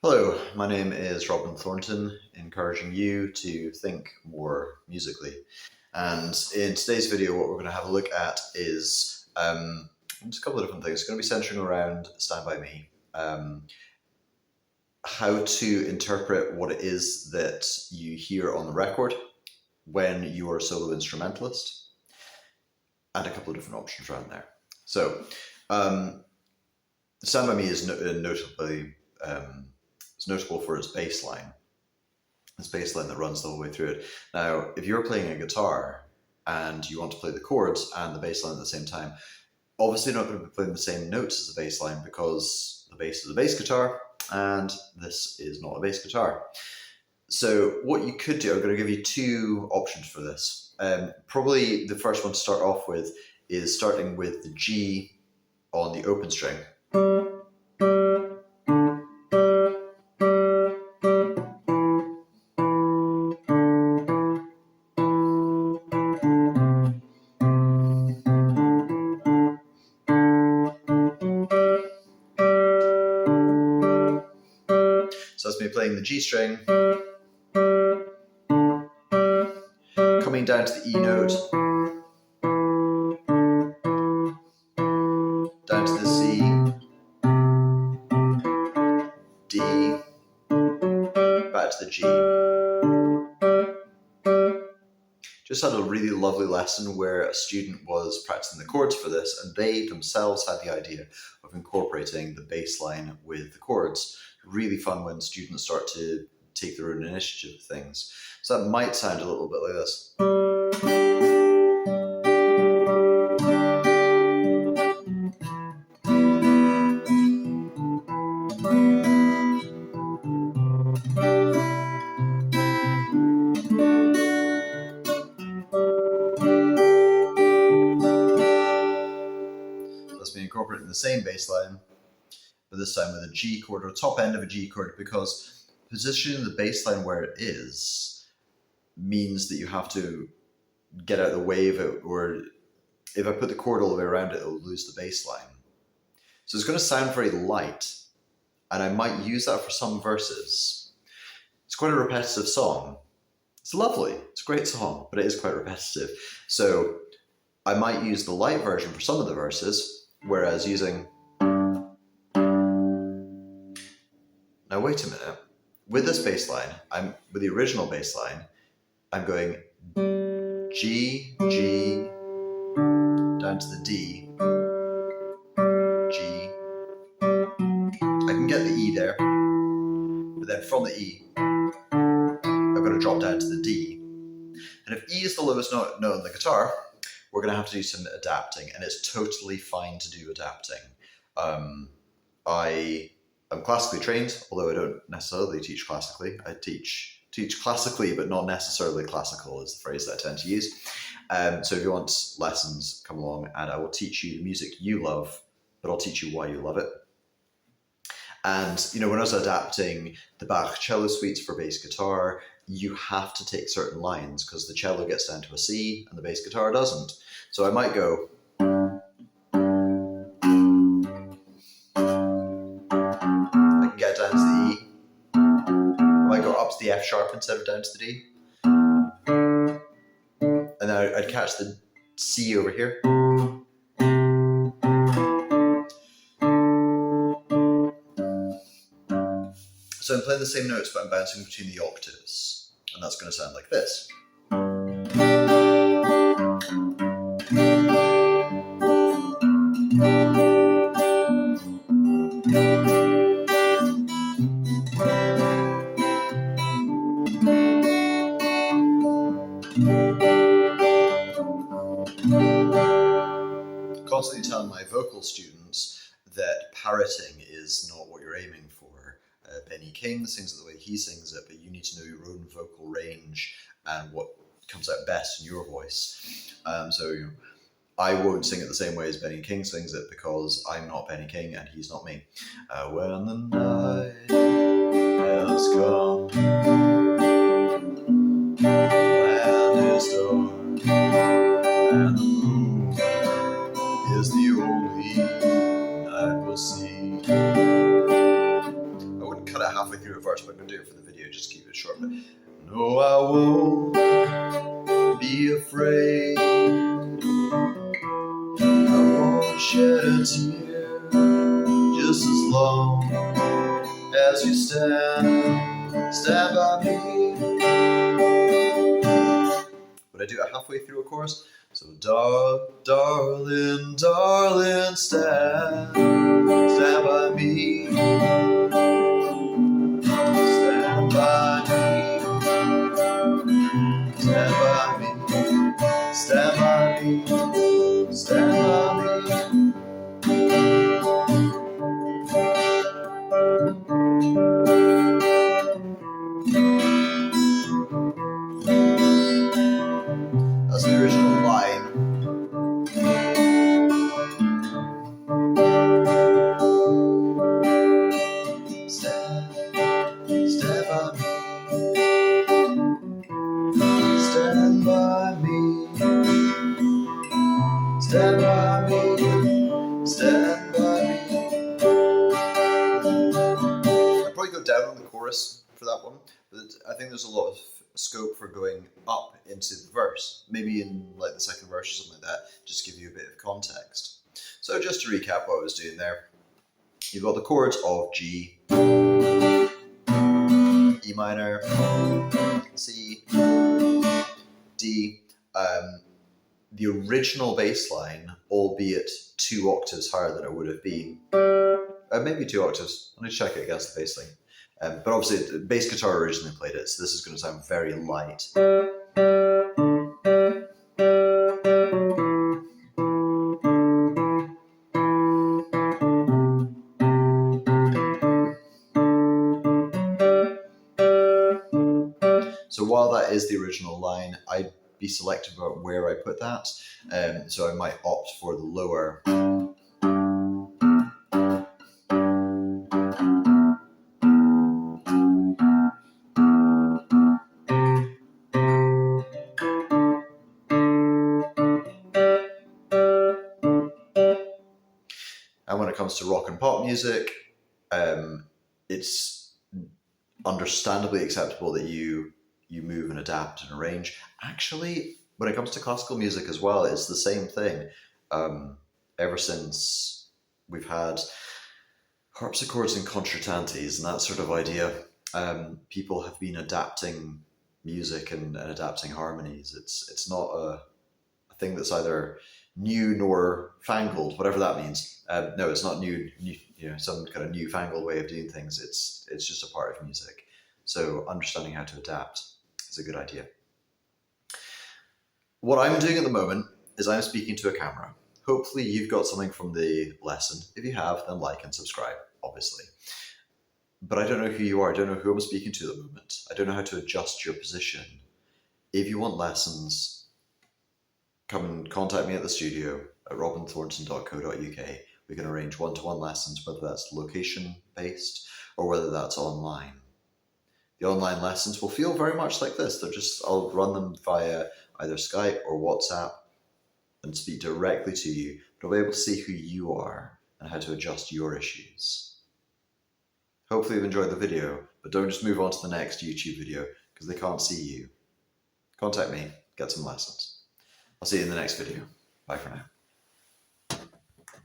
Hello, my name is Robin Thornton, encouraging you to think more musically. And in today's video, what we're going to have a look at is just a couple of different things. It's going to be centering around Stand By Me, how to interpret what it is that you hear on the record when you are a solo instrumentalist, and a couple of different options around there. So, Stand By Me is it's notable for its bass line. This bass line that runs the whole way through it. Now, if you're playing a guitar and you want to play the chords and the bass line at the same time, obviously you're not going to be playing the same notes as the bass line because the bass is a bass guitar and this is not a bass guitar. So what you could do, I'm going to give you two options for this. Probably the first one to start off with is starting with the G on the open string. So that's me playing the G string, coming down to the E note, down to the C, D, back to the G. Just had a really lovely lesson where a student was practicing the chords for this, and they themselves had the idea of incorporating the bass line with the chords. Really fun when students start to take their own initiative with things. So that might sound a little bit like this. That's me incorporating the same bass line, but this time with a G chord, or top end of a G chord, because positioning the bass line where it is means that you have to get out of the way of it, or if I put the chord all the way around it, it'll lose the bass line. So it's going to sound very light, and I might use that for some verses. It's quite a repetitive song. It's lovely, it's a great song, but it is quite repetitive. So I might use the light version for some of the verses, whereas using... Now wait a minute, with this bass line, with the original bass line, I'm going G, G, down to the D, G. I can get the E there, but then from the E, I've got to drop down to the D. And if E is the lowest note on the guitar, we're going to have to do some adapting, and it's totally fine to do adapting. I'm classically trained, although I don't necessarily teach classically. I teach classically, but not necessarily classical is the phrase that I tend to use. So if you want lessons, come along and I will teach you the music you love, but I'll teach you why you love it. And when I was adapting the Bach cello suites for bass guitar, you have to take certain lines because the cello gets down to a C and the bass guitar doesn't. So I might go... get down to the E. I might go up to the F sharp instead of down to the D. And then I'd catch the C over here. So I'm playing the same notes, but I'm bouncing between the octaves. And that's going to sound like this. Constantly telling my vocal students that parroting is not what you're aiming for. Benny King sings it the way he sings it, but you need to know your own vocal range and what comes out best in your voice. So I won't sing it the same way as Benny King sings it because I'm not Benny King and he's not me. When the night has come and it's dark and the moon is the only night we'll see, I wouldn't cut it halfway through a verse, but I'm going to do it for the video, just keep it short. But, no, I won't be afraid. I won't shed a tear, just as long as you stand by me. But I do it halfway through a chorus. So, darling, darling, stand by me. Stand by me. Stand by me. Stand by me. Stand by me. That's the original line. Stand by me. Stand by me. Stand by me. Stand by me. I'd probably go down on the chorus for that one, but I think there's a lot of scope for going up into the verse, maybe in like the second verse or something like that, just to give you a bit of context. So just to recap what I was doing there, you've got the chords of G, E minor, C, D. The original bass line, albeit 2 octaves higher than it would have been, maybe 2 octaves, let me check it against the bass line. But obviously the bass guitar originally played it, so this is going to sound very light. So while that is the original line, I'd be selective about where I put that. So I might opt for the lower. And when it comes to rock and pop music, it's understandably acceptable that you move and adapt and arrange. Actually, when it comes to classical music as well, it's the same thing. Ever since we've had harpsichords and concertantes and that sort of idea, people have been adapting music and adapting harmonies. It's not a thing that's either new nor fangled, whatever that means. No, it's not new, some kind of newfangled way of doing things. It's just a part of music. So understanding how to adapt is a good idea. What I'm doing at the moment is I'm speaking to a camera. Hopefully you've got something from the lesson. If you have, then like and subscribe, obviously. But I don't know who you are. I don't know who I'm speaking to at the moment. I don't know how to adjust your position. If you want lessons, come and contact me at the studio at robinthornton.co.uk. We can arrange one-to-one lessons, whether that's location-based or whether that's online. The online lessons will feel very much like this. I'll run them via either Skype or WhatsApp and speak directly to you, but I'll be able to see who you are and how to adjust your issues. Hopefully you've enjoyed the video, but don't just move on to the next YouTube video because they can't see you. Contact me, get some lessons. I'll see you in the next video. Bye for now.